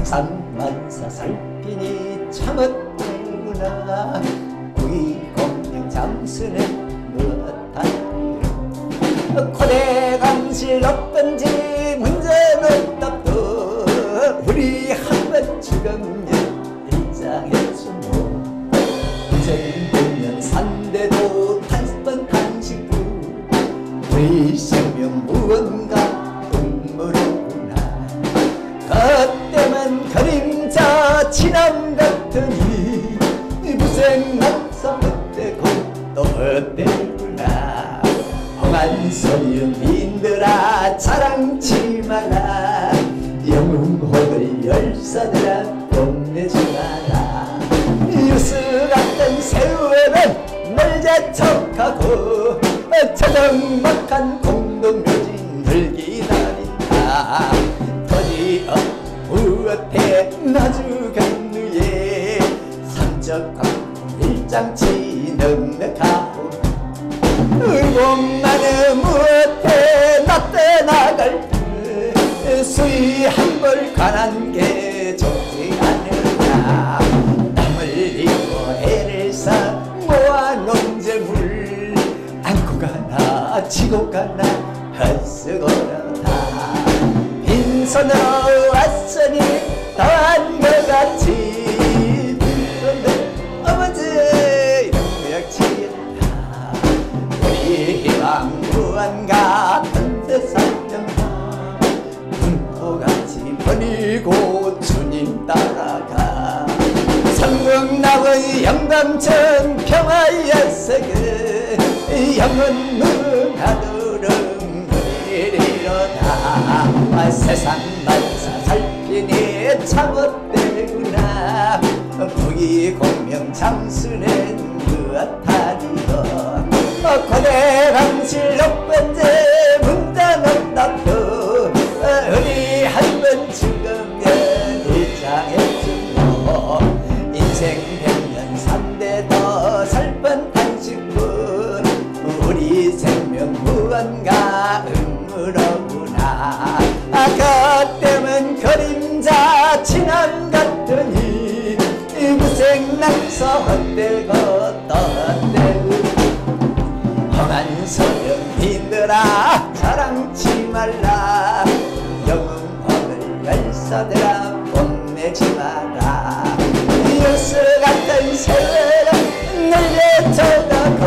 세상만사 살피니 참었구나. 구이공명 장수는 무엇하리요. 고대강실 어떤지 문제는 없도 우리 한번 죽으면 일장해주모. 인생 보면 산대도 단번 단식도 우리 생명 무언가 동물이구나. 겉대만 그림자 지남 같으니 무생 낙서 헛되고 또 헛되구나. 홍한소리음 인들아 자랑치 마라. 영웅호들 열사들아 뽐내지 마라. 뉴스 같은 세월은 널 재촉하고 저정막한 공동묘진 널 기다린다. 터지어 무엇해 나주간누에 삼적한 일장치 넉넉하오. 의복나는 무엇해 나 떠나갈 때 수위 한벌 관한 게 좋지 않으냐. 땀 흘리고 애를 사 모아놓은 재물 안고 가나 지고 가나 헛수고로다. 빈손으로 왔으니 더한 것 같이 빈손을 아버지 무역치다. 우리 희망 무언가 천대산정하 분포같이 버리고 주님 따라가. 성북남의 영감천 평화의 세계 영원 무하도록 누리리로다. 세상만사 살피니 참헛되구나. 부귀공명 장수는 무엇하리요. 고대강실 옥번제 문단은 납도 우리 한번 죽으면 일장해주고. 인생 100년 3대 더 살뻔 단식뿐 우리 생명 무언가 의무로구나. 겉대면 그림자 지남 같으니 무생 낙서 헛되고 또 헛되고. 험한 소령님들아 자랑치 말라. 영웅오늘 열사들아 뽐내지 마라. 뉴스 같은 세월은 널 예쳐가고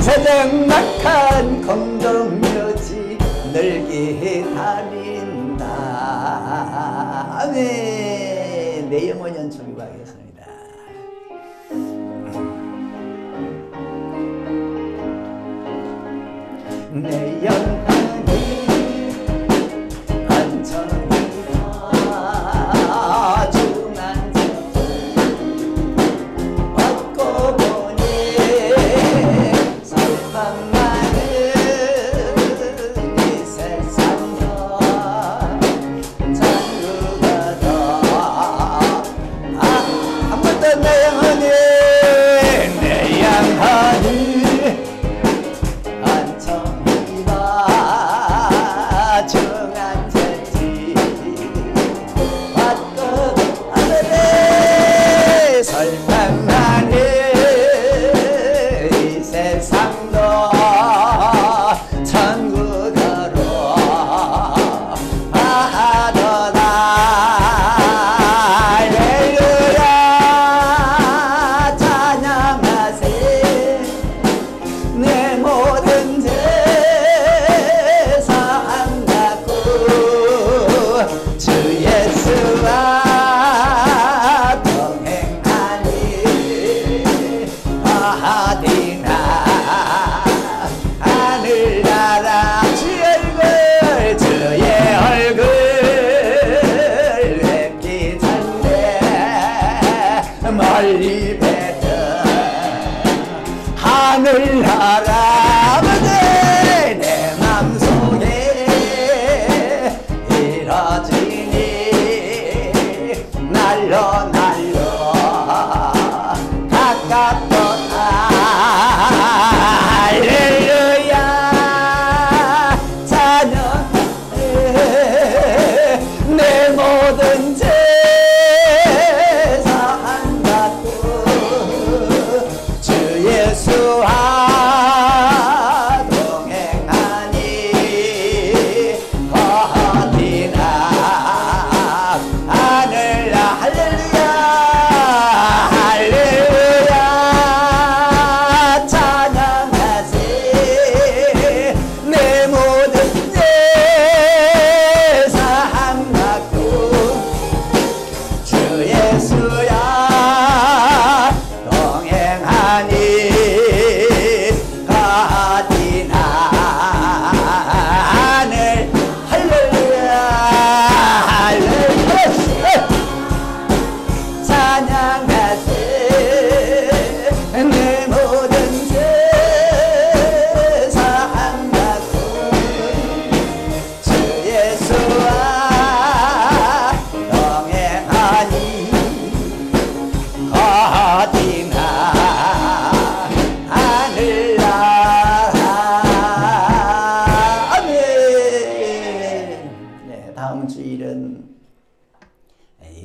저정막한 공동묘지 널기 다닌다. 아멘. 내 영혼 연축이고 하겠습니다. 내 영혼이 안정이다. 중한 받고 보니 살만 많은 이 세상과 잔루가 더. 한 번 더 내 영혼이 내 영혼이 안정이다.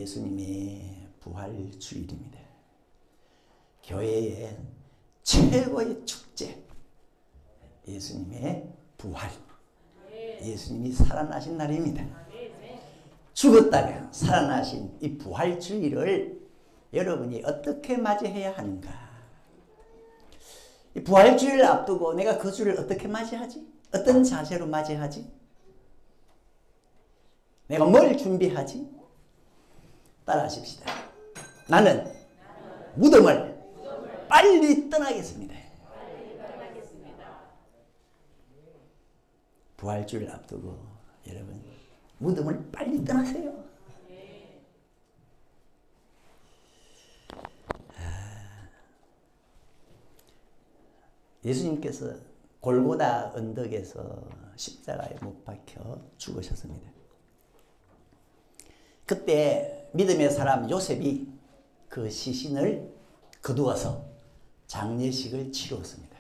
예수님의 부활주일입니다. 교회의 최고의 축제, 예수님의 부활, 예수님이 살아나신 날입니다. 죽었다가 살아나신 이 부활주일을 여러분이 어떻게 맞이해야 하는가? 이 부활주일을 앞두고 내가 그 주를 어떻게 맞이하지? 어떤 자세로 맞이하지? 내가 뭘 준비하지? 따라하십시다. 나는 무덤을 빨리 떠나겠습니다. 부활주를 앞두고 여러분 무덤을 빨리 떠나세요. 예수님께서 골고다 언덕에서 십자가에 못 박혀 죽으셨습니다. 그때 믿음의 사람 요셉이 그 시신을 거두어서 장례식을 치루었습니다.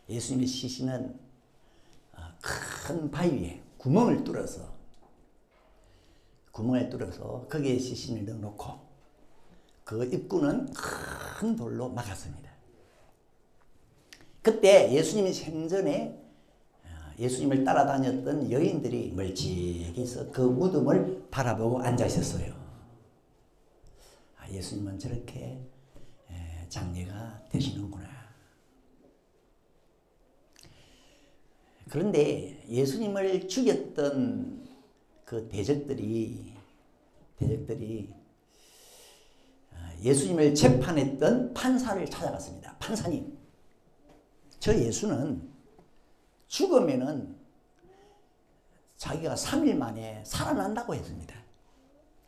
예수님의 시신은 큰 바위에 구멍을 뚫어서 거기에 시신을 넣어놓고 그 입구는 큰 돌로 막았습니다. 그때 예수님이 생전에 예수님을 따라다녔던 여인들이 멀찍이서 그 무덤을 바라보고 앉아 있었어요. 예수님은 저렇게 장례가 되시는구나. 그런데 예수님을 죽였던 그 대적들이 예수님을 재판했던 판사를 찾아갔습니다. 판사님, 저 예수는 죽으면은 자기가 3일 만에 살아난다고 했습니다.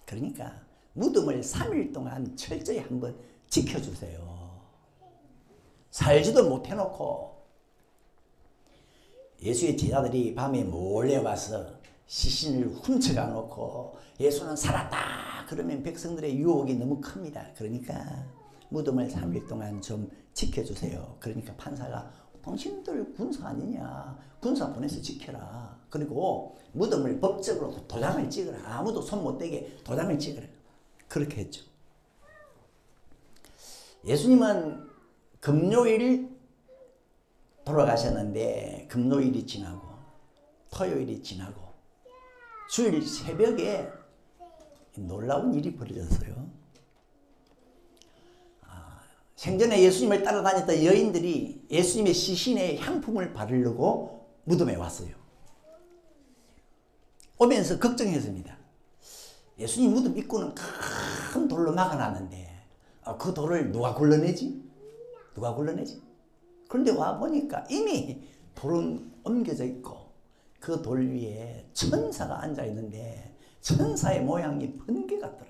그러니까 무덤을 3일 동안 철저히 한번 지켜주세요. 살지도 못해놓고 예수의 제자들이 밤에 몰래 와서 시신을 훔쳐가 놓고 예수는 살았다 그러면 백성들의 유혹이 너무 큽니다. 그러니까 무덤을 3일 동안 좀 지켜주세요. 그러니까 판사가 당신들 군사 아니냐, 군사 보내서 지켜라. 그리고 무덤을 법적으로 도장을 찍으라. 아무도 손 못 대게 도장을 찍으라. 그렇게 했죠. 예수님은 금요일 돌아가셨는데 금요일이 지나고 토요일이 지나고 주일 새벽에 놀라운 일이 벌어졌어요. 생전에 예수님을 따라다녔던 여인들이 예수님의 시신에 향품을 바르려고 무덤에 왔어요. 오면서 걱정했습니다. 예수님 무덤 입구는 큰 돌로 막아놨는데 그 돌을 누가 굴러내지? 누가 굴러내지? 그런데 와보니까 이미 돌은 옮겨져 있고 그 돌 위에 천사가 앉아있는데 천사의 모양이 번개 같더라.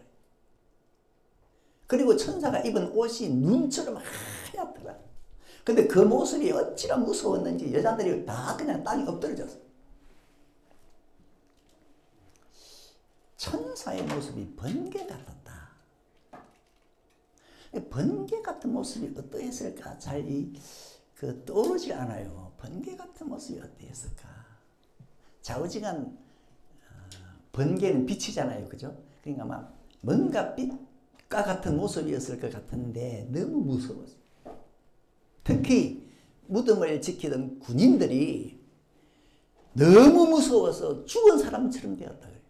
그리고 천사가 입은 옷이 눈처럼 하얗더라. 근데 그 모습이 어찌나 무서웠는지 여자들이 다 그냥 땅에 엎드려졌어. 천사의 모습이 번개 같았다. 번개 같은 모습이 어떠했을까? 잘 떠오르지 않아요. 번개 같은 모습이 어떠했을까? 좌우지간 번개는 빛이잖아요. 그죠? 그러니까 막 뭔가 빛과 같은 모습이었을 것 같은데 너무 무서웠어요. 특히 무덤을 지키던 군인들이 너무 무서워서 죽은 사람처럼 되었다 그래요.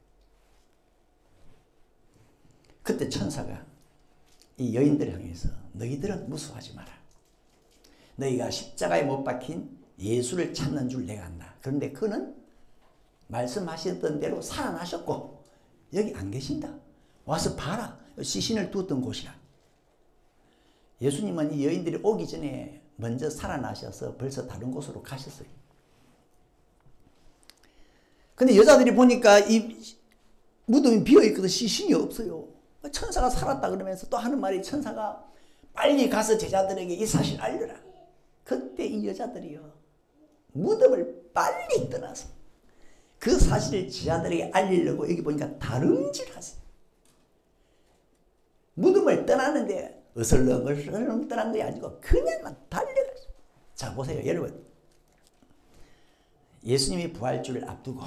그때 천사가 이 여인들을 향해서 너희들은 무서워하지 마라. 너희가 십자가에 못 박힌 예수를 찾는 줄 내가 안다. 그런데 그는 말씀하셨던 대로 살아나셨고 여기 안 계신다. 와서 봐라. 시신을 두었던 곳이라. 예수님은 이 여인들이 오기 전에 먼저 살아나셔서 벌써 다른 곳으로 가셨어요. 근데 여자들이 보니까 이 무덤이 비어있거든. 시신이 없어요. 천사가 살았다 그러면서 또 하는 말이 천사가 빨리 가서 제자들에게 이 사실 알려라. 그때 이 여자들이요 무덤을 빨리 떠나서 그 사실을 제자들에게 알리려고 여기 보니까 다름질하세요. 무덤을 떠나는데 어슬렁어슬렁 떠난 게 아니고 그냥 달려갔어요. 자 보세요 여러분, 예수님이 부활주를 앞두고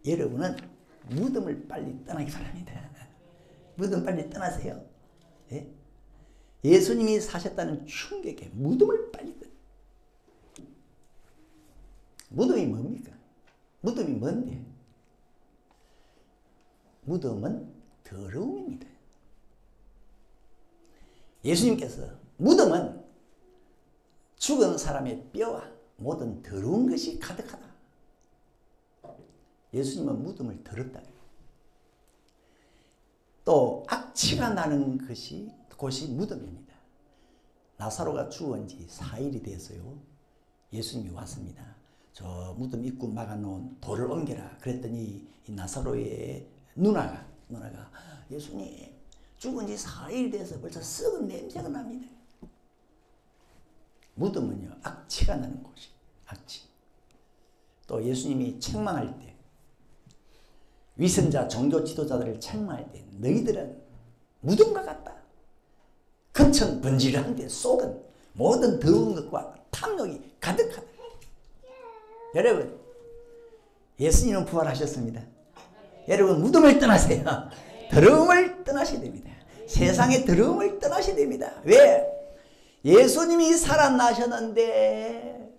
여러분은 무덤을 빨리 떠나기 바랍니다. 무덤 빨리 떠나세요. 예? 예수님이 사셨다는 충격에 무덤을 빨리 떠나. 무덤이 뭡니까? 무덤이 뭔데? 무덤은 더러움입니다. 예수님께서 무덤은 죽은 사람의 뼈와 모든 더러운 것이 가득하다. 예수님은 무덤을 더럽다. 또 악취가 나는 곳이 무덤입니다. 나사로가 죽은 지 4일이 됐어요. 예수님이 왔습니다. 저 무덤 입구 막아놓은 돌을 옮겨라. 그랬더니 이 나사로의 누나가 예수님 죽은 지 4일 돼서 벌써 썩은 냄새가 납니다. 무덤은요 악취가 나는 곳이 악취. 또 예수님이 책망할 때 위선자 종교 지도자들을 책망할 때 너희들은 무덤과 같다. 겉은 번지르한데 속은 모든 더러운 것과 탐욕이 가득하다. 여러분 예수님은 부활하셨습니다. 여러분 무덤을 떠나세요. 더러움을 떠나셔야 됩니다. 세상의 더러움을 떠나셔야 됩니다. 왜? 예수님이 살아나셨는데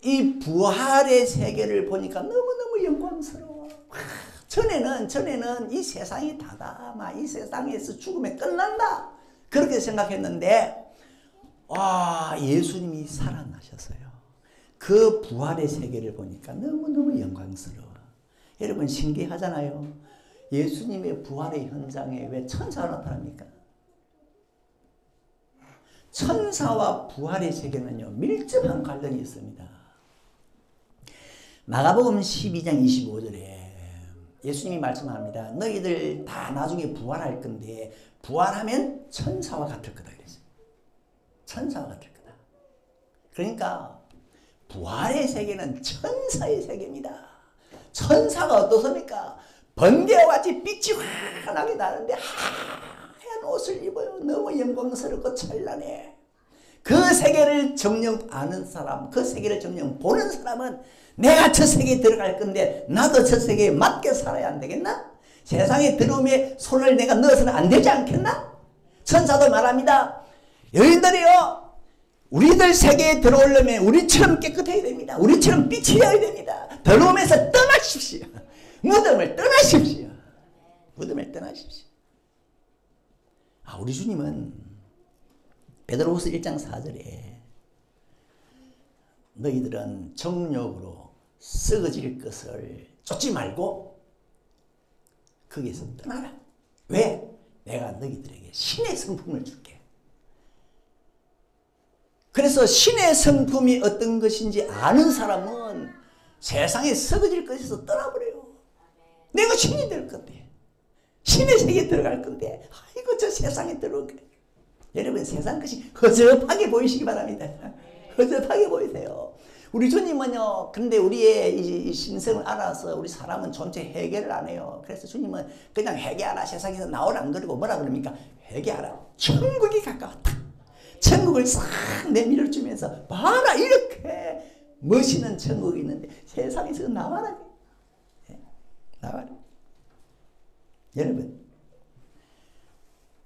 이 부활의 세계를 보니까 너무너무 영광스러워. 전에는 이 세상이 다다. 이 세상에서 죽으면 끝난다. 그렇게 생각했는데 와 예수님이 살아나셨어요. 그 부활의 세계를 보니까 너무너무 영광스러워. 여러분 신기하잖아요. 예수님의 부활의 현장에 왜 천사가 나타납니까? 천사와 부활의 세계는요 밀접한 관련이 있습니다. 마가복음 12장 25절에 예수님이 말씀합니다. 너희들 다 나중에 부활할 건데 부활하면 천사와 같을 거다 그랬어요. 천사와 같을 거다. 그러니까 부활의 세계는 천사의 세계입니다. 천사가 어떻습니까? 번개와 같이 빛이 환하게 나는데 하얀 옷을 입어요. 너무 영광스럽고 찬란해. 그 세계를 정녕 아는 사람, 그 세계를 정녕 보는 사람은 내가 저 세계에 들어갈 건데 나도 저 세계에 맞게 살아야 안 되겠나? 세상의 더러움에 손을 내가 넣어서는 안 되지 않겠나? 천사도 말합니다. 여인들이요, 우리들 세계에 들어오려면 우리처럼 깨끗해야 됩니다. 우리처럼 빛이 되어야 됩니다. 더러움에서 떠나십시오. 무덤을 떠나십시오. 무덤을 떠나십시오. 우리 주님은 베드로후서 1장 4절에 너희들은 정욕으로 썩어질 것을 쫓지 말고 거기에서 떠나라. 왜? 내가 너희들에게 신의 성품을 줄게. 그래서 신의 성품이 어떤 것인지 아는 사람은 세상에 썩어질 것에서 떠나버려요. 내가 신이 될 건데, 신의 세계에 들어갈 건데, 아이고 저 세상에 들어온 거예요. 여러분 세상 것이 허접하게 보이시기 바랍니다. 허접하게 보이세요. 우리 주님은요, 근데 우리의 이 신성을 알아서 우리 사람은 존재 회개를 안 해요. 그래서 주님은 그냥 회개하라, 세상에서 나오라 안 그러고 뭐라 그럽니까? 회개하라. 천국이 가까웠다. 천국을 싹 내밀어 주면서 봐라, 이렇게 멋있는 천국이 있는데 세상에서 나와라. 나와라. 여러분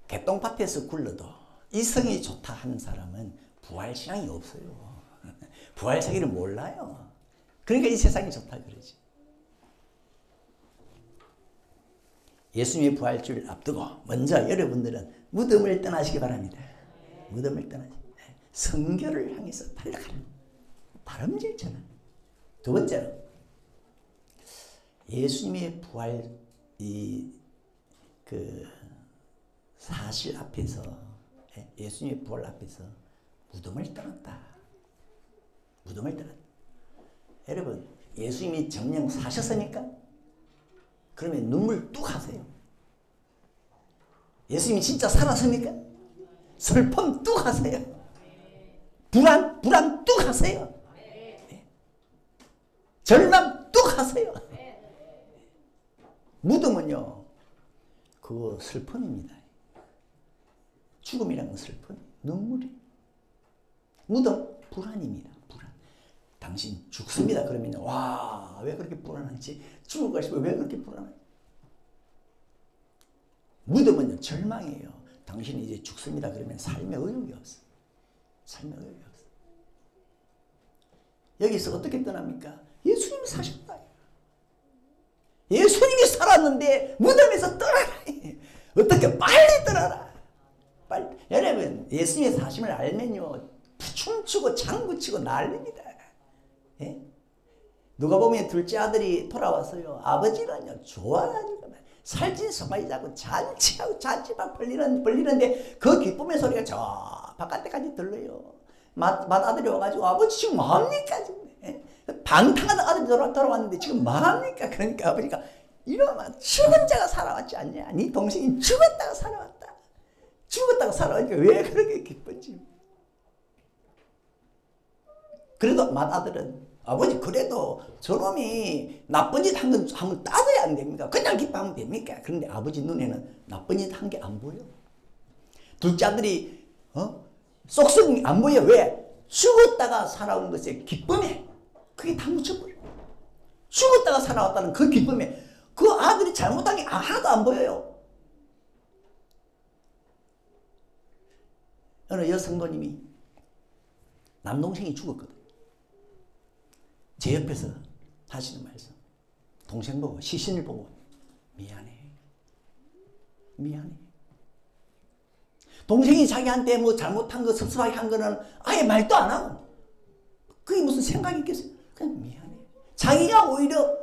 개똥밭에서 굴러도 이성이 좋다 하는 사람은 부활신앙이 없어요. 부활세계를 몰라요. 그러니까 이 세상이 좋다 그러지. 예수님의 부활주를 앞두고 먼저 여러분들은 무덤을 떠나시기 바랍니다. 무덤을 떠나시. 성결을 향해서 달려가는 다름질처럼. 두 번째로 예수님의 부활 그 사실 앞에서, 예수님의 부활 앞에서 무덤을 떠났다. 무덤을 떠났다. 여러분 예수님이 정녕 사셨습니까? 그러면 눈물 뚝 하세요. 예수님이 진짜 살았습니까? 슬픔 뚝 하세요. 불안 뚝 하세요. 절망 뚝 하세요. 무덤은요, 그거 슬픔입니다. 죽음이란 건 슬픔, 눈물이. 무덤 불안입니다. 불안. 당신 죽습니다. 그러면 와, 왜 그렇게 불안한지, 죽을 것이고 왜 그렇게 불안한지. 무덤은 절망이에요. 당신이 이제 죽습니다. 그러면 삶의 의욕이 없어. 삶의 의욕이 없어. 여기서 어떻게 떠납니까? 예수님이 사셨다. 예수님이 살았는데 무덤에서 떠나라. 어떻게 빨리 떠나라. 빨리. 여러분 예수님의 사심을 알면요 춤추고 장구치고 난립니다. 예? 누가 보면 둘째 아들이 돌아왔어요. 아버지는요 좋아가지고 살찐 소마이 자고 잔치하고 잔치방 벌리는데 그 기쁨의 소리가 저 바깥에까지 들려요. 맏아들이 와가지고 아버지 지금 뭐합니까 지금. 예? 방탕한 아들이 돌아왔는데 지금 뭐합니까. 그러니까 아버지가 이러면 죽은 자가 살아왔지 않냐. 네 동생이 죽었다가 살아왔다. 죽었다가 살아왔니까 왜 그렇게 기쁜지. 그래도 맏아들은 아버지 그래도 저놈이 나쁜 짓 한 건 한번 따져야 안 됩니까? 그냥 기뻐하면 됩니까? 그런데 아버지 눈에는 나쁜 짓 한 게 안 보여. 둘째 아들이 쏙쏙 안 보여. 왜? 죽었다가 살아온 것에 기쁨에 그게 다 묻혀버려. 죽었다가 살아왔다는 그 기쁨에 그 아들이 잘못한 게 하나도 안 보여요. 어느 여성도님이 남동생이 죽었거든. 제 옆에서 하시는 말씀. 동생 보고 시신을 보고 미안해. 미안해. 동생이 자기한테 뭐 잘못한 거 섭섭하게 한 거는 아예 말도 안 하고 그게 무슨 생각이 있겠어요. 그냥 미안해. 자기가 오히려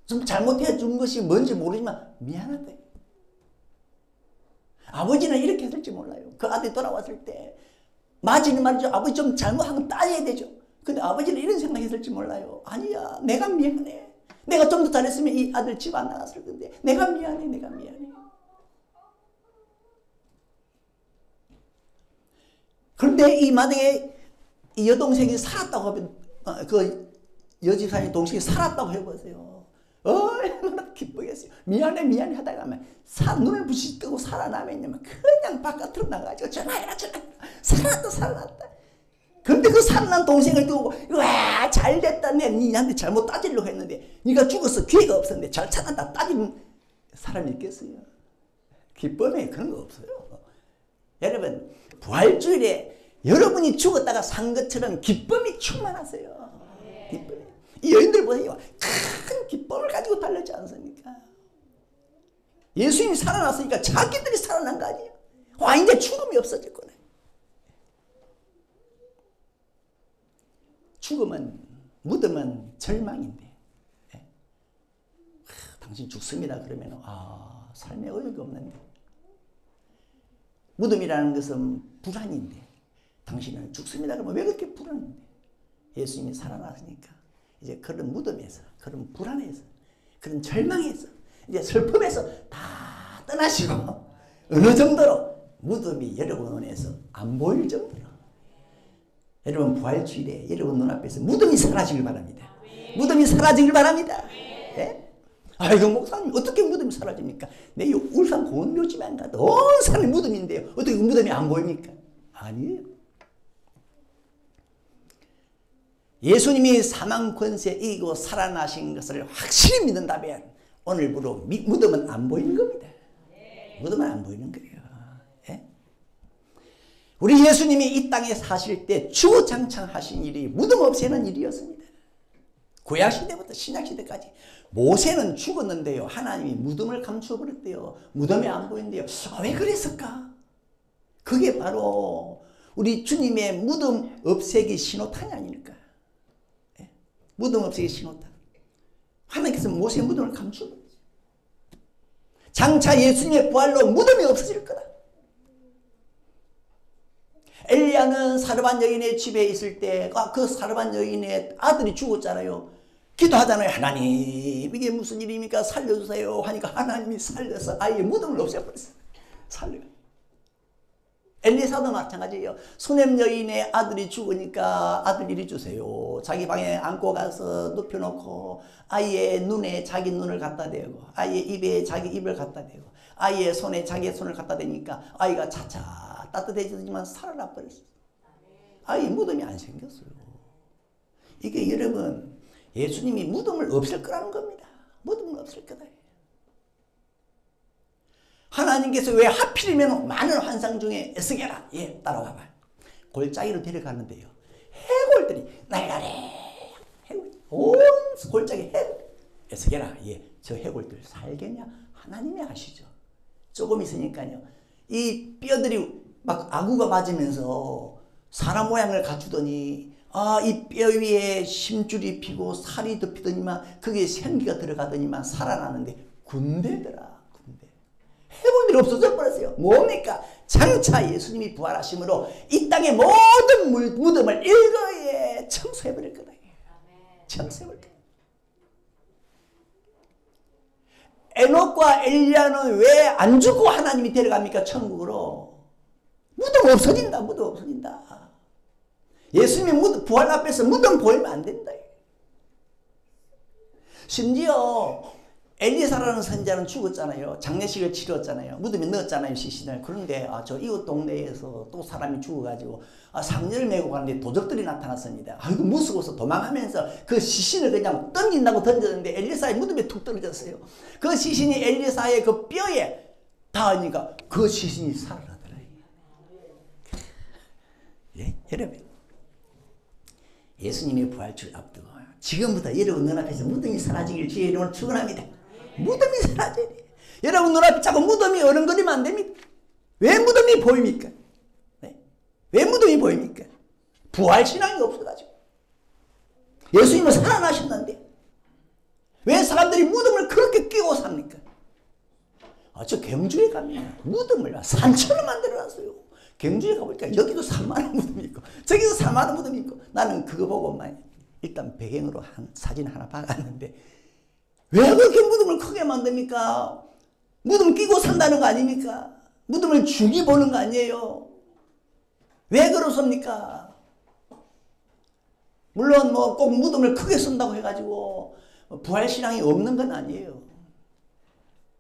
좀 잘못해 준 것이 뭔지 모르지만 미안하다. 아버지는 이렇게 했을지 몰라요. 그 아들이 돌아왔을 때 맞이는 말이죠. 아버지 좀 잘못한 거 따져야 되죠. 근데 아버지는 이런 생각했을지 몰라요. 아니야, 내가 미안해. 내가 좀 더 잘했으면 이 아들 집 안 나갔을 건데 내가 미안해. 내가 미안해. 그런데 이 만약에 이 여동생이 살았다고 하면 그 여지사의 동생이 살았다고 해보세요. 얼마나 기쁘겠어요. 미안해 미안해 하다가 눈을 부시 뜨고 살아나면요 그냥 바깥으로 나가가지고 전화해라 전화해라. 살았다 살아났다. 근데 그 살아난 동생을 두고 와 잘됐다. 내가 니한테 잘못 따지려고 했는데 네가 죽어서 기회가 없었는데 잘 찾았다 따지는 사람이 있겠어요. 기쁨에 그런 거 없어요. 여러분 부활주일에 여러분이 죽었다가 산 것처럼 기쁨이 충만하세요. 기쁨이. 이 여인들 보세요. 큰 기쁨을 가지고 달렸지 않습니까? 예수님이 살아났으니까 자기들이 살아난 거 아니에요. 와 이제 죽음이 없어질 거네. 죽음은 무덤은 절망인데 당신 죽습니다 그러면 삶에 의욕이 없는데 무덤이라는 것은 불안인데 당신은 죽습니다 그러면 왜 그렇게 불안인데 예수님이 살아났으니까 이제 그런 무덤에서 그런 불안에서 그런 절망에서 이제 슬픔에서 다 떠나시고 어느 정도로 무덤이 여러분 눈에서 안 보일 정도로 여러분 부활주일에 여러분 눈앞에서 무덤이 사라지길 바랍니다. 무덤이 사라지길 바랍니다. 예? 아이고 목사님 어떻게 무덤이 사라집니까? 내 울산 공원묘지만 가도 온 산이 무덤인데요. 어떻게 그 무덤이 안 보입니까? 아니에요. 예수님이 사망 권세 이기고 살아나신 것을 확실히 믿는다면 오늘부로 무덤은 안 보이는 겁니다. 무덤은 안 보이는 거예요. 예? 우리 예수님이 이 땅에 사실 때 주구장창 하신 일이 무덤 없애는 일이었습니다. 구약시대부터 신약시대까지 모세는 죽었는데요. 하나님이 무덤을 감추어버렸대요. 무덤이 안 보이는데요. 왜 그랬을까? 그게 바로 우리 주님의 무덤 없애기 신호탄이 아닙니까? 예? 무덤 없애기 신호탄. 하나님께서 모세의 무덤을 감추어버렸어요. 장차 예수님의 부활로 무덤이 없어질 거다. 엘리야는 사르반 여인의 집에 있을 때 그 사르반 여인의 아들이 죽었잖아요. 기도하잖아요. 하나님 이게 무슨 일입니까? 살려주세요 하니까 하나님이 살려서 아예 무덤을 없애버렸어요. 살려. 엘리사도 마찬가지예요. 수넴 여인의 아들이 죽으니까 아들 이리 주세요. 자기 방에 안고 가서 눕혀놓고 아이의 눈에 자기 눈을 갖다 대고 아이의 입에 자기 입을 갖다 대고 아이의 손에 자기의 손을 갖다 대니까 아이가 차차 따뜻해지지만 살아나 버렸어요. 아예 무덤이 안 생겼어요. 이게 여러분 예수님이 무덤을 없앨 거라는 겁니다. 무덤을 없앨 거다. 하나님께서 왜 하필이면 많은 환상 중에 에스겔아, 예, 따라와봐요. 골짜기로 데려가는데요. 해골들이 날라래. 해골, 온 골짜기 해골. 에스겔아, 예, 저 해골들 살겠냐? 하나님이 아시죠. 조금 있으니까요. 이 뼈들이 막 아구가 맞으면서 사람 모양을 갖추더니 이 뼈 위에 심줄이 피고 살이 덮이더니만 그게 생기가 들어가더니만 살아나는데 군대더라. 군대. 해골들이 없어져 버렸어요. 뭡니까? 장차 예수님이 부활하심으로 이 땅의 모든 무덤을 일거에 청소해버릴 거다. 청소해버릴 거다. 에녹과 엘리야는 왜 안 죽고 하나님이 데려갑니까? 천국으로. 무덤 없어진다. 무덤 없어진다. 예수님이 부활 앞에서 무덤 보이면 안 된다. 심지어 엘리사라는 선지자는 죽었잖아요. 장례식을 치렀잖아요. 무덤에 넣었잖아요. 시신을. 그런데 저 이웃 동네에서 또 사람이 죽어가지고 상렬을 메고 가는데 도적들이 나타났습니다. 이거 무서워서 도망하면서 그 시신을 그냥 던진다고 던졌는데 엘리사의 무덤에 툭 떨어졌어요. 그 시신이 엘리사의 그 뼈에 닿으니까 그 시신이 살아나더라. 예, 여러분, 예수님의 부활주를 앞두고 지금부터 여러분 눈앞에서 무덤이 사라지길 주의 이름으로 축원합니다. 무덤이 사라져야 돼요. 여러분 눈앞에 자꾸 무덤이 어른거리면 안 됩니다. 왜 무덤이 보입니까? 네? 왜 무덤이 보입니까? 부활신앙이 없어가지고. 예수님은 살아나셨는데 왜 사람들이 무덤을 그렇게 끼고 삽니까? 저 경주에 가면 무덤을 산처럼 만들어놨어요. 경주에 가보니까 여기도 3만원 무덤이 있고 저기도 4만원 무덤이 있고 나는 그거 보고만 일단 배경으로 사진 하나 박았는데 왜 그렇게 무덤을 크게 만듭니까? 무덤 끼고 산다는 거 아닙니까? 무덤을 죽이 보는 거 아니에요? 왜 그렇습니까? 물론 뭐 꼭 무덤을 크게 쓴다고 해가지고 부활신앙이 없는 건 아니에요.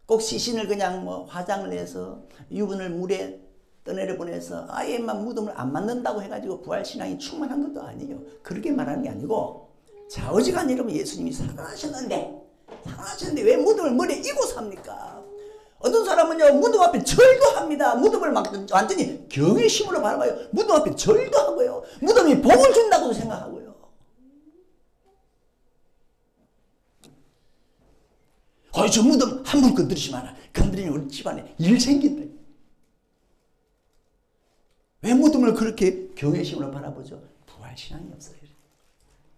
꼭 시신을 그냥 뭐 화장을 해서 유분을 물에 떠내려 보내서 아예만 무덤을 안 만든다고 해가지고 부활신앙이 충만한 것도 아니에요. 그렇게 말하는 게 아니고 자 어지간 여러분 예수님이 살아나셨는데 왜 무덤을 머리에 이고 삽니까? 어떤 사람은요 무덤 앞에 절도 합니다. 무덤을 막 완전히 경외심으로 바라봐요. 무덤 앞에 절도 하고요. 무덤이 복을 준다고 생각하고요. 저 무덤 함부로 건드리지 마라. 건드리면 우리 집안에 일 생긴다. 왜 무덤을 그렇게 경외심으로 바라보죠? 부활신앙이 없어요.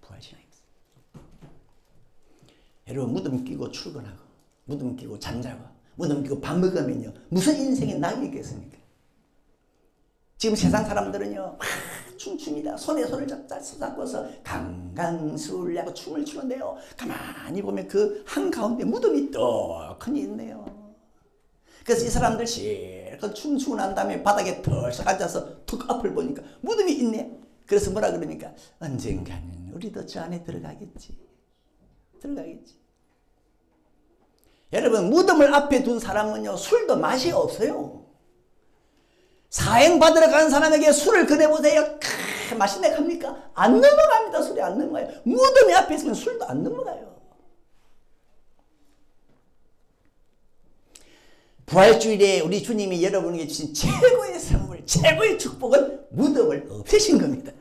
부활신앙이 없어요. 여러분 무덤 끼고 출근하고 무덤 끼고 잠자고 무덤 끼고 밥 먹으면요 무슨 인생의 낙이 있겠습니까? 지금 세상 사람들은요 춤춥니다. 손에 손을 잡고서 강강술래하고 춤을 추는데요 가만히 보면 그 한가운데 무덤이 떡하니 있네요. 그래서 이 사람들 실컷 춤추고 난 다음에 바닥에 털썩 앉아서 툭 앞을 보니까 무덤이 있네. 그래서 뭐라 그러니까 언젠가는 우리도 저 안에 들어가겠지. 여러분 무덤을 앞에 둔 사람은요 술도 맛이 없어요. 사행 받으러 가는 사람에게 술을 권해보세요. 맛있네 합니까? 안 넘어갑니다. 술이 안 넘어가요. 무덤이 앞에 있으면 술도 안 넘어가요. 부활주일에 우리 주님이 여러분에게 주신 최고의 선물, 최고의 축복은 무덤을 없애신 겁니다.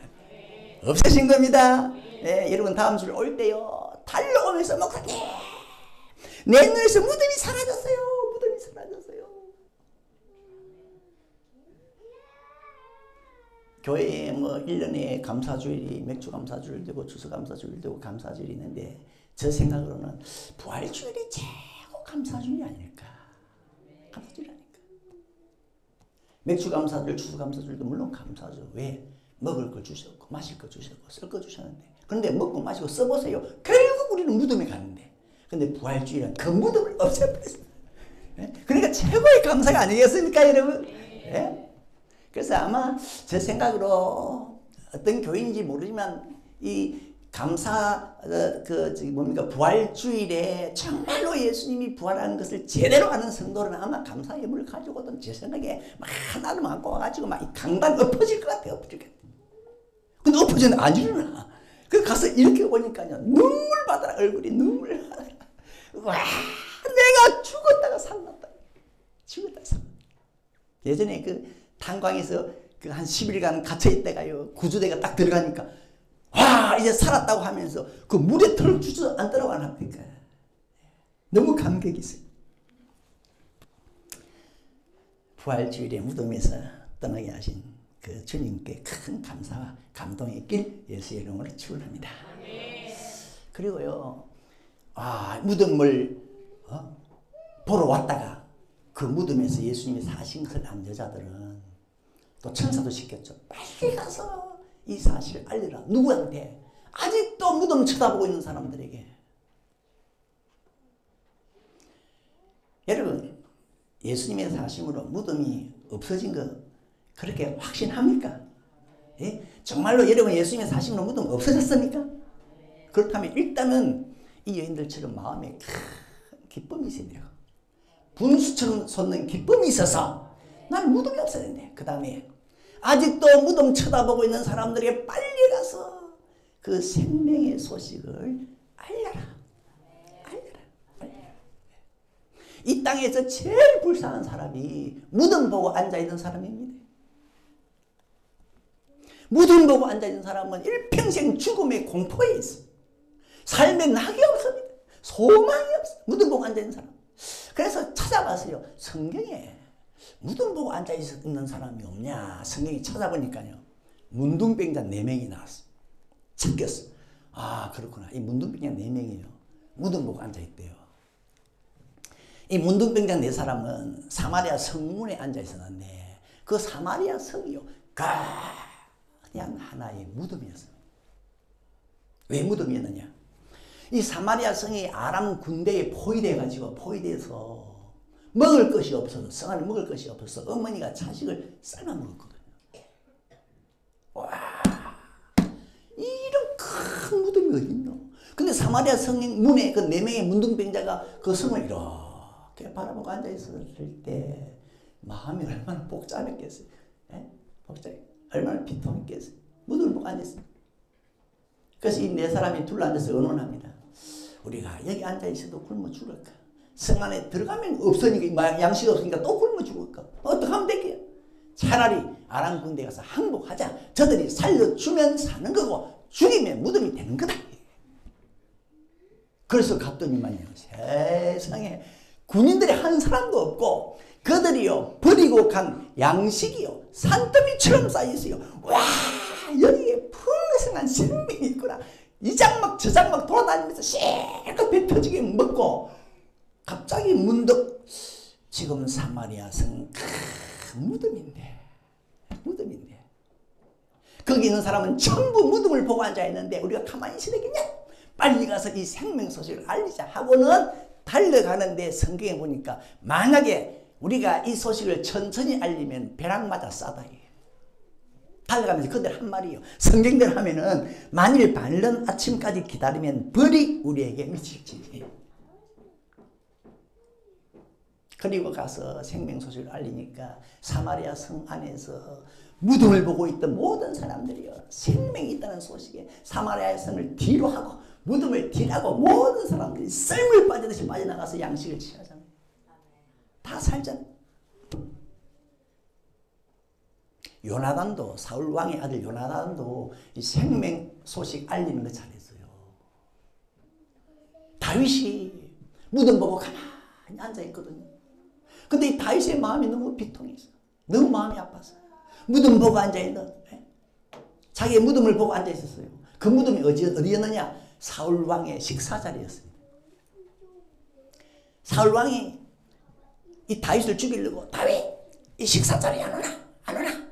없애신 겁니다. 네, 여러분 다음 주 올 때요. 달려오면서 목사님 내 눈에서 무덤이 사라졌어요. 무덤이 사라졌어요. 교회에 뭐 1년에 감사주일이 맥주 감사주일 되고 추수 감사주일 되고 감사주일이 있는데 저 생각으로는 부활주일이 최고 감사주일이 아닐까. 감사주일 아닐까. 맥주 감사주일 추수 감사주일도 물론 감사죠. 왜? 먹을 걸 주셨고 마실 걸 주셨고 쓸 거 주셨는데 그런데 먹고 마시고 써보세요. 결국 우리는 무덤에 가는데 근데 부활주일은 그 무덤을 없애버렸습니다. 네? 그러니까 최고의 감사가 아니겠습니까 여러분? 네? 그래서 아마 제 생각으로 어떤 교회인지 모르지만 이 감사 부활주일에 정말로 예수님이 부활하는 것을 제대로 아는 성도는 아마 감사 예물을 가지고 오던 제 생각에 막 하나를 안고 와가지고 막 이 강단 엎어질 것 같아요. 엎어질 것 같아요. 근데 엎어지는 안 일어나. 그래서 가서 이렇게 보니까요 눈물 받아라. 얼굴이 눈물 받아라. 와 내가 죽었다가 살았다. 죽었다. 예전에 그 탄광에서 그 한 10일간 갇혀있다가요, 구조대가 딱 들어가니까 와 이제 살았다고 하면서 그 물에 털 주저 앉더라고 안 합니까? 너무 감격이 있어요. 부활주일에 무덤에서 떠나게 하신 그 주님께 큰 감사와 감동의 길 예수의 이름으로 축원합니다. 그리고요, 무덤을 보러 왔다가 그 무덤에서 예수님이 사신 것을 안 여자들은 또 천사도 시켰죠. 빨리 가서 이 사실을 알리라. 누구한테? 아직도 무덤 쳐다보고 있는 사람들에게. 여러분, 예수님의 사심으로 무덤이 없어진 거 그렇게 확신합니까? 예? 정말로 여러분 예수님의 사심으로 무덤 없어졌습니까? 그렇다면 일단은 이 여인들처럼 마음에 큰 기쁨이 있어야 돼요. 분수처럼 솟는 기쁨이 있어서 난 무덤이 없어야 된대. 그 다음에 아직도 무덤 쳐다보고 있는 사람들에게 빨리 가서 그 생명의 소식을 알려라. 이 땅에서 제일 불쌍한 사람이 무덤 보고 앉아있는 사람입니다. 무덤 보고 앉아있는 사람은 일평생 죽음의 공포에 있어. 삶에 낙이 없습니다. 소망이 없어. 무덤 보고 앉아있는 사람. 그래서 찾아봤어요. 성경에 무덤 보고 앉아있는 사람이 없냐. 성경이 찾아보니까요, 문둥병자 4명이 나왔어. 찾겼어. 그렇구나. 이 문둥병자 4명이에요. 무덤 보고 앉아있대요. 이 문둥병자 4사람은 사마리아 성문에 앉아있었는데 그 사마리아 성이요, 그냥 하나의 무덤이었습니다. 왜 무덤이었느냐? 이 사마리아 성이 아람 군대에 포위돼가지고 포위돼서 먹을 것이 없어서, 성 안에 먹을 것이 없어서 어머니가 자식을 삶아 먹었거든요. 와, 이런 큰 무덤이 어딨노? 근데 사마리아 성 문에 그 4명의 문둥병자가 그 성을 이렇게 바라보고 앉아있을 때 마음이 얼마나 복잡했겠어요. 얼마나 비통했겠어요. 무덤을 보고 앉아있어요. 그래서 이 4사람이 둘러앉아서 의논합니다. 우리가 여기 앉아있어도 굶어 죽을까? 성 안에 들어가면 없으니까, 양식이 없으니까 또 굶어 죽을까? 어떻게 하면 될게요? 차라리 아람 군대 가서 항복하자. 저들이 살려주면 사는 거고 죽이면 무덤이 되는 거다. 그래서 갔더니만요, 세상에 군인들이 한 사람도 없고 그들이요 버리고 간 양식이요 산더미처럼 쌓여있어요. 와, 여기에 풍성한 생명이 있구나. 이 장막 저 장막 돌아다니면서 실컷 배 터지게 먹고 갑자기 문득 지금 사마리아 성 무덤인데 거기 있는 사람은 전부 무덤을 보고 앉아있는데 우리가 가만히 있어야 되겠냐? 빨리 가서 이 생명 소식을 알리자 하고는 달려가는데 성경에 보니까 만약에 우리가 이 소식을 천천히 알리면 벼락 맞아 싸다. 달려가면서 그들 한 말이요. 성경대로 하면은 만일 밝는 아침까지 기다리면 벌이 우리에게 미칠지. 그리고 가서 생명 소식을 알리니까 사마리아 성 안에서 무덤을 보고 있던 모든 사람들이요, 생명이 있다는 소식에 사마리아 성을 뒤로 하고 무덤을 뒤라고 모든 사람들이 썰물 빠지듯이 빠져나가서 양식을 취하잖아요. 다 살잖아요. 요나단도, 사울 왕의 아들 요나단도 이 생명 소식 알리는 거 잘했어요. 다윗이 무덤 보고 가만히 앉아있거든요. 근데 이 다윗의 마음이 너무 비통했어요. 너무 마음이 아팠어요. 무덤 보고 앉아있는, 자기의 무덤을 보고 앉아있었어요. 그 무덤이 어디였느냐? 사울 왕의 식사 자리였습니다. 사울 왕이 이 다윗을 죽이려고, 다윗 이 식사 자리에 안 오나? 안 오나?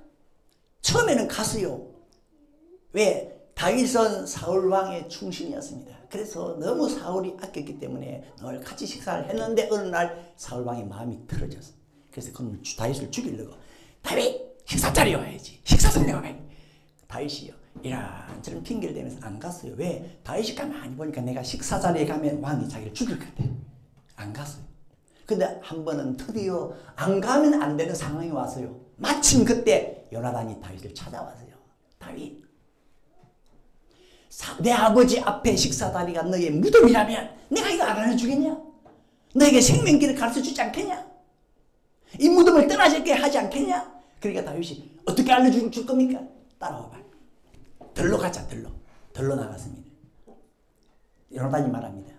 처음에는 갔어요. 왜? 다윗은 사울 왕의 충신이었습니다. 그래서 너무 사울이 아꼈기 때문에 늘 같이 식사를 했는데 어느 날 사울 왕의 마음이 틀어졌어. 그래서 그는 다윗을 죽이려고, 다윗 식사 자리에 와야지. 식사 자리에 와야지. 다윗이요, 이런저런 핑계를 대면서 안 갔어요. 왜? 다윗이 가만히 보니까 내가 식사 자리에 가면 왕이 자기를 죽일 것 같아. 안 갔어요. 근데 한 번은 드디어 안 가면 안 되는 상황이 왔어요. 마침 그때 요나단이 다윗을 찾아왔어요. 다윗, 내 아버지 앞에 식사 자리가 너의 무덤이라면 내가 이거 안 알려주겠냐? 너에게 생명길을 가르쳐주지 않겠냐? 이 무덤을 떠나게 하지 않겠냐? 그러니까 다윗이 어떻게 알려줄 겁니까? 따라와봐. 들로 가자. 들로 나갔습니다. 요나단이 말합니다.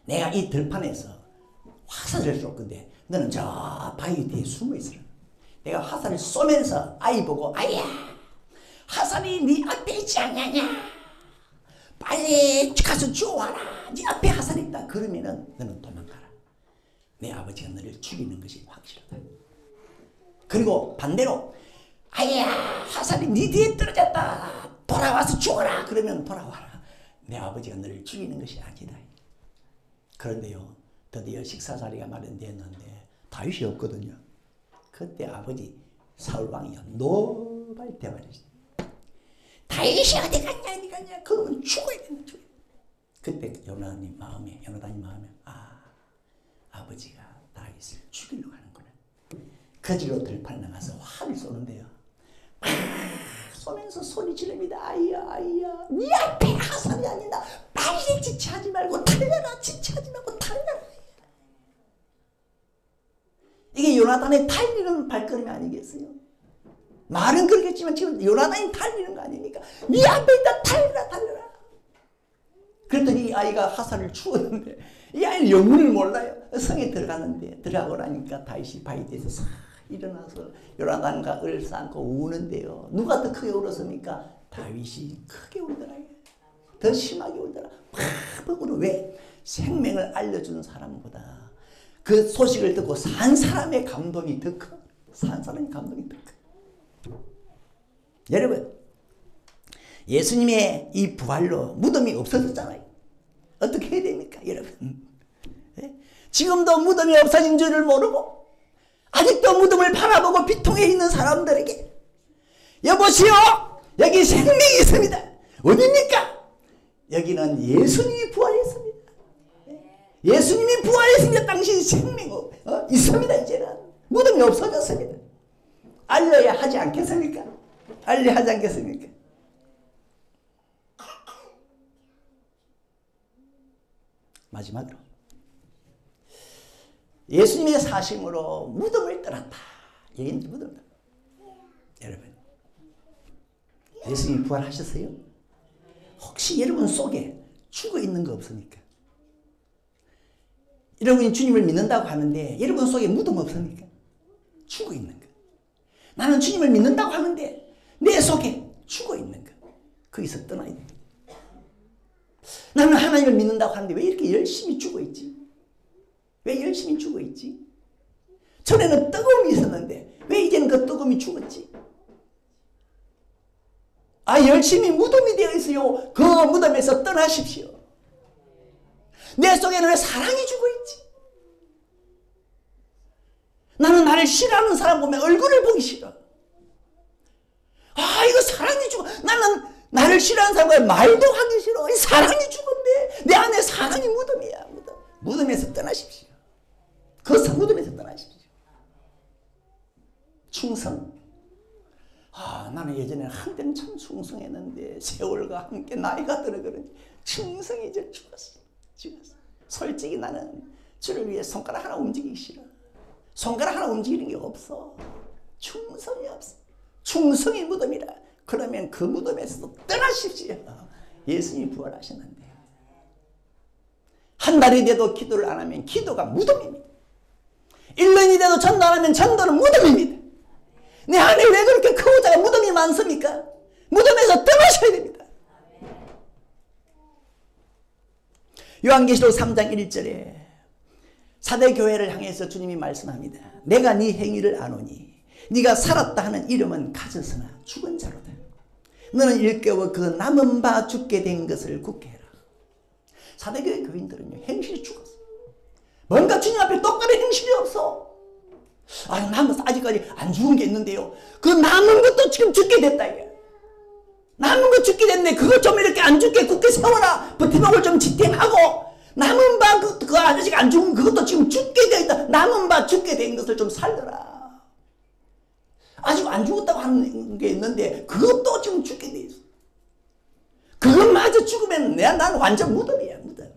내가 이 들판에서 화살을 쏠 건데 너는 저 바위 뒤에 숨어 있으라. 내가 화살을 쏘면서 아이 보고 아이야 화살이 네 앞에 있지 않냐냐. 빨리 가서 주워와라. 네 앞에 화살이 있다. 그러면은 너는 도망가라. 내 아버지가 너를 죽이는 것이 확실하다. 그리고 반대로 아이야 화살이 네 뒤에 떨어졌다. 돌아와서 죽어라. 그러면 돌아와라. 내 아버지가 너를 죽이는 것이 아니다. 그런데요 드디어 식사 자리가 마련되었는데 다윗이 없거든요. 그때 아버지 사울왕이요 노발대발이죠. 다윗이 어디 갔냐 그러면 죽어야 된다. 그때 요나단이 마음에 아버지가 다윗을 죽이려고 하는구나. 거지로 들판 나가서 활을 쏘는데요. 막 쏘면서 소리 지릅니다. 아이야 네 앞에 화살이 아니다. 빨리 지체하지 말고 달려라. 지체하지 말고 달려라. 이게 요나단의 달리는 발걸음이 아니겠어요? 말은 그렇겠지만 지금 요나단이 달리는 거 아닙니까? 네 앞에 있다. 달려라. 그랬더니 이 아이가 화살을 추었는데 이 아이는 영문을 몰라요. 성에 들어가는데 들어가고 나니까 다윗이 바위 뒤에서 싹 일어나서 요나단과 을싸안고 우는데요. 누가 더 크게 울었습니까? 다윗이 크게 울더라고요. 더 심하게 울더라. 팍 울어. 왜? 생명을 알려준 사람보다 그 소식을 듣고 산 사람의 감동이 더 커. 산 사람의 감동이 더 커. 여러분 예수님의 이 부활로 무덤이 없어졌잖아요. 어떻게 해야 됩니까 여러분? 네? 지금도 무덤이 없어진 줄을 모르고 아직도 무덤을 바라보고 비통해 있는 사람들에게 여보시오 여기 생명이 있습니다. 어디입니까? 여기는 예수님이 부활했습니다. 예수님이 부활했습니다. 당신 생명 있습니다. 이제는 무덤이 없어졌습니다. 알려야 하지 않겠습니까? 알려야 하지 않겠습니까? 마지막으로 예수님의 사심으로 무덤을 떠났다. 예인지 무덤을 떠났다. 여러분 예수님이 부활하셨어요? 혹시 여러분 속에 죽어 있는 거 없습니까? 여러분이 주님을 믿는다고 하는데 여러분 속에 무덤 없습니까? 죽어 있는 거. 나는 주님을 믿는다고 하는데 내 속에 죽어 있는 거. 거기서 떠나야 됩니다. 나는 하나님을 믿는다고 하는데 왜 이렇게 열심히 죽어 있지? 왜 열심히 죽어 있지? 전에는 뜨거움이 있었는데 왜 이제는 그 뜨거움이 죽었지? 열심히 무덤이 되어 있어요. 그 무덤에서 떠나십시오. 내 속에는 왜 사랑이 죽어있지? 나는 나를 싫어하는 사람 보면 얼굴을 보기 싫어. 이거 사랑이 죽어. 나는 나를 싫어하는 사람과 말도 하기 싫어. 이 사랑이 죽었네. 내 안에 사랑이 무덤이야. 무덤에서 떠나십시오. 그 무덤에서 떠나십시오. 충성. 나는 예전에 한때는 참 충성했는데 세월과 함께 나이가 들어 그런지 충성이 이제 죽었어. 솔직히 나는 주를 위해 손가락 하나 움직이기 싫어. 손가락 하나 움직이는 게 없어. 충성이 없어. 충성이 무덤이라. 그러면 그 무덤에서 떠나십시오. 예수님이 부활하셨는데 한 달이 돼도 기도를 안 하면 기도가 무덤입니다. 1년이 돼도 전도 안 하면 전도는 무덤입니다. 내 안에 왜 그렇게 크고자가 무덤이 많습니까? 무덤에서 떠나셔야 됩니다. 요한계시록 3장 1절에 사대교회를 향해서 주님이 말씀합니다. 내가 네 행위를 아노니 네가 살았다 하는 이름은 가졌으나 죽은 자로다. 너는 일깨워 그 남은 바 죽게 된 것을 굳게 해라. 사대교회 교인들은요 행실이 죽었어. 뭔가 주님 앞에 똑바로 행실이 없어. 남은 아직까지 안 죽은 게 있는데요. 그 남은 것도 지금 죽게 됐다. 이게. 남은 거 죽게 됐네. 그거 좀 이렇게 안 죽게 굳게 세워라. 버팀목을 좀 지탱하고 남은 바 그 아저씨가 안 죽은 그것도 지금 죽게 돼 있다. 남은 바 죽게 된 것을 좀 살려라. 아직 안 죽었다고 하는 게 있는데 그것도 지금 죽게 돼 있어. 그것마저 죽으면 난 완전 무덤이야. 무덤.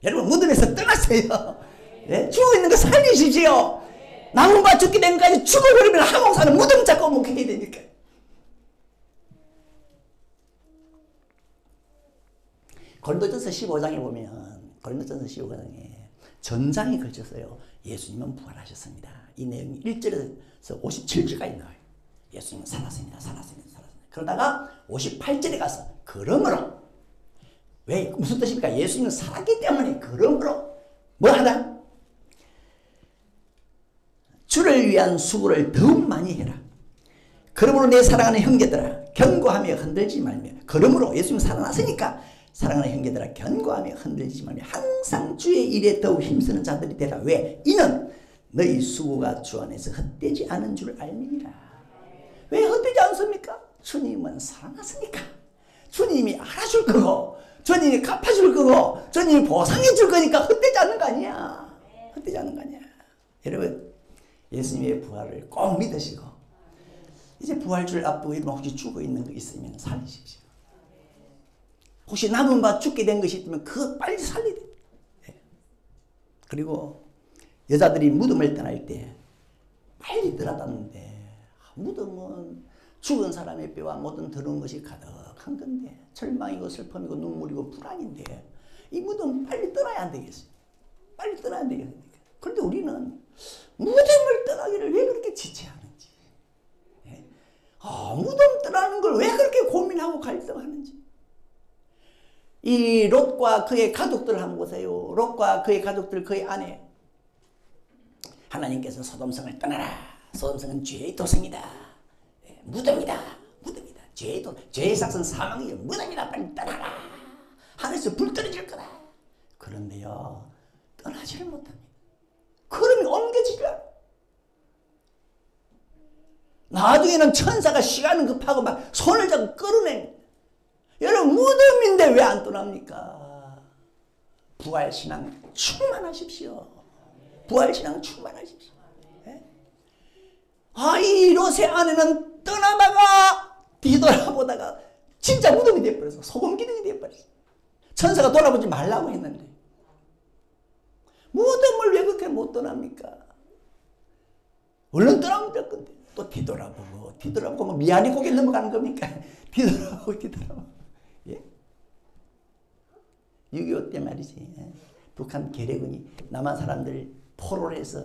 여러분 무덤에서 떠났어요. 예? 죽어 있는 거 살리십시오. 나무가 죽게 된 것까지 죽어버리면 하목사는 무덤 잡고 목해야 되니까. 고린도전서 15장에 보면 고린도전서 15장에 전장에 걸쳐서요. 예수님은 부활하셨습니다. 이 내용이 1절에서 57절까지 나와요. 예수님은 살았습니다. 살았습니다. 살았습니다. 그러다가 58절에 가서 그러므로 왜 무슨 뜻입니까? 예수님은 살았기 때문에 그러므로 뭐 하다? 주를 위한 수고를 더욱 많이 해라. 그러므로 내 사랑하는 형제들아 견고하며 흔들지 말며 그러므로 예수님 살아났으니까 사랑하는 형제들아 견고하며 흔들지 말며 항상 주의 일에 더욱 힘쓰는 자들이 되라. 왜? 이는 너희 수고가 주 안에서 헛되지 않은 줄 알미니라. 왜 헛되지 않습니까? 주님은 살아났으니까. 주님이 알아줄 거고 주님이 갚아줄 거고 주님이 보상해 줄 거니까 헛되지 않는 거 아니야. 헛되지 않는 거 아니야. 여러분 예수님의 부활을 꼭 믿으시고 이제 부활주를 앞두고 혹시 죽어 있는 거 있으면 살리십시오. 혹시 남은 바 죽게 된 것이 있으면 그거 빨리 살려야 돼. 그리고 여자들이 무덤을 떠날 때 빨리 떠나갔는데 무덤은 죽은 사람의 뼈와 모든 더러운 것이 가득한 건데 절망이고 슬픔이고 눈물이고 불안인데 이 무덤 빨리 떠나야 안 되겠어요. 빨리 떠나야 안 되겠습니까? 그런데 우리는 무덤을 떠나기를 왜 그렇게 지체하는지, 무덤 떠나는 걸 왜 그렇게 고민하고 갈등하는지. 이 롯과 그의 가족들을 한번 보세요. 롯과 그의 가족들, 그의 아내. 하나님께서 소돔성을 떠나라. 소돔성은 죄의 도성이다. 무덤이다. 무덤이다. 죄의 삭은 사망이요. 무덤이다. 빨리 떠나라. 하늘에서 불 떨어질 거다. 그런데요, 떠나지를 못합니다. 걸음이 옮겨지지 않아. 나중에는 천사가 시간은 급하고 막 손을 잡고 끌어내. 여러분 무덤인데 왜 안 떠납니까? 부활신앙 충만하십시오. 부활신앙 충만하십시오. 이 롯의 아내는 떠나다가 뒤돌아보다가 진짜 무덤이 되어버렸어. 소금기둥이 되어버렸어. 천사가 돌아보지 말라고 했는데 무덤을 왜 그렇게 못 떠납니까? 얼른 떠나면 될 건데 또 뒤돌아보고 뭐 미안히 고개 넘어가는 겁니까? 뒤돌아보고 예? 6.25 때 말이지. 북한 계례군이 남한 사람들 포로를 해서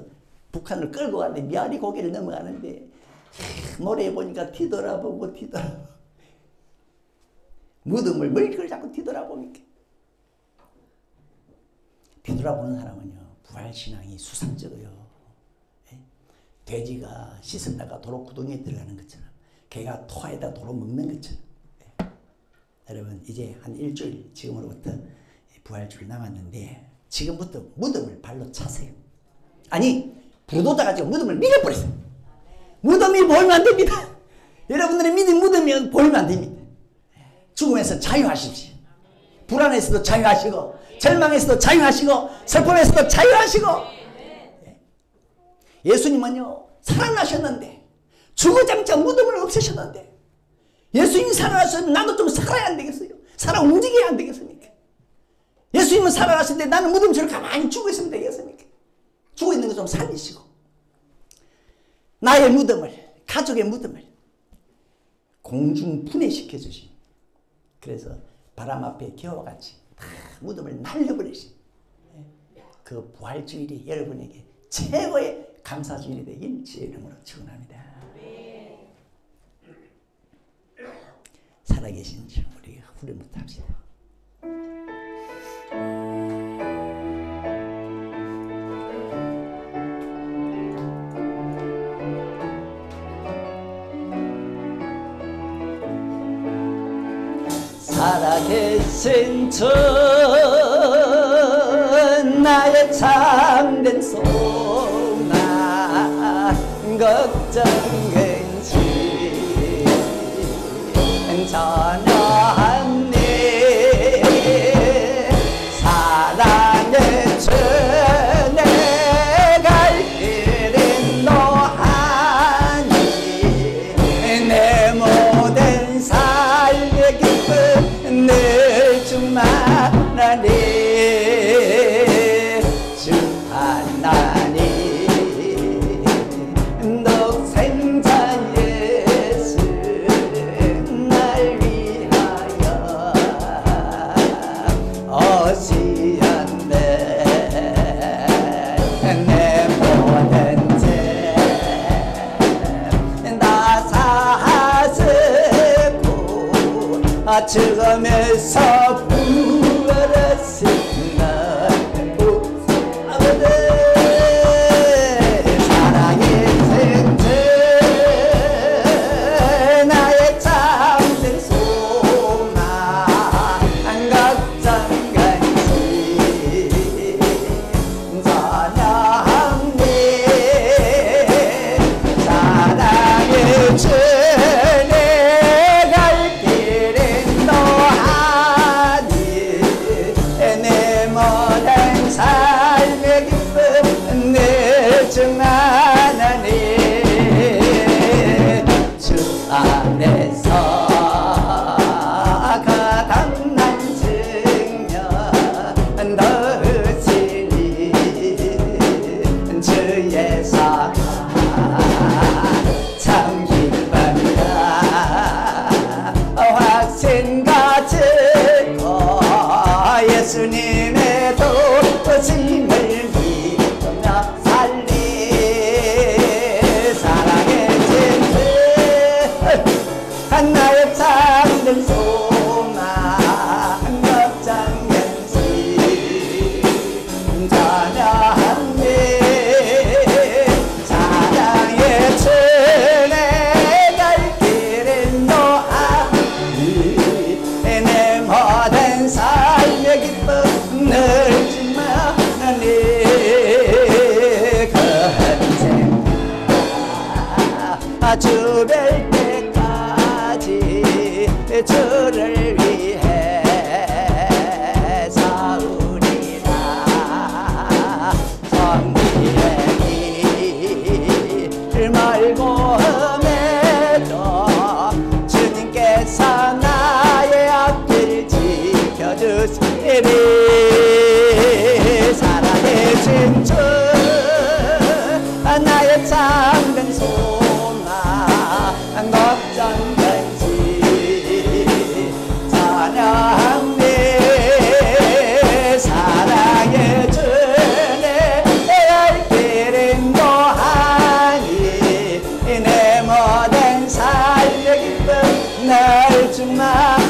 북한을 끌고 가는데 미안히 고개를 넘어가는데 노래해 보니까 뒤돌아보고 무덤을 머리를 자꾸 뒤돌아보니까 뒤돌아보는 사람은요 부활신앙이 수상적이요. 돼지가 씻었다가 도로 구덩이에 들어가는 것처럼 개가 토하에다 도로 먹는 것처럼. 여러분 이제 한 일주일 지금으로부터 부활주일 남았는데 지금부터 무덤을 발로 차세요. 아니 부도자가 지금 무덤을 밀어버렸어요. 무덤이 보이면 안 됩니다. 여러분들의 믿음 무덤이 보이면 안 됩니다. 죽음에서 자유하십시오. 불안에서도 자유하시고 절망에서도 자유하시고 슬픔에서도 자유하시고. 예수님은요 살아나셨는데 죽어장차 무덤을 없애셨는데 예수님이 살아나셨는데 나도 좀 살아야 안 되겠어요? 살아 움직여야 안 되겠습니까? 예수님은 살아나셨는데 나는 무덤처럼 가만히 죽어있으면 되겠습니까? 죽어있는 거 좀 살리시고 나의 무덤을 가족의 무덤을 공중 분해시켜 주신 그래서 바람 앞에 겨와 같이 다 무덤을 날려버리신 그 부활주일이 여러분에게 최고의 감사주일이 되길 주의 이름으로 축원합니다. 살아계신 주 우리 후렴부터 합시다. 살아계신 주 나의 참된 소망 걱정은지 전혀 없네. 사랑의 주 내 갈 길은 노하니 내 모든 삶의 기쁨 늘 충만하니 주 안 오시었네. 내 모든 죄 다 사하시고 죽음에서 부활하신 나의 구주 아버지, 사랑의 생태 나의 참된 소망 걱정 간지 찬양해. 사랑의 주 내 갈 길은 너하니 내 모든 삶의 기쁨 늘 충만하니 주 안에서 가당난 증명 더으시니 주의 사랑 참 기쁩니다. 확신 가지고 예수님의 도심을 믿으며 살리. 사랑의 진리 나의 참된 소망 걱정 연시 찬양해. 사랑의 주내 갈 길은 너하니 내 모든 삶의 기쁨 늘 충만하니 그 주 뵐 때까지 주를 위해 싸우리라. 정의의 길 멀고 험해도 주님께서 나의 앞길 지켜주시리. 사랑의 진주 나의 참된 소망 걱정 간지 찬양해. 사랑의 주내 갈 길은 너하니 내 모든 삶의 기쁨 날 주만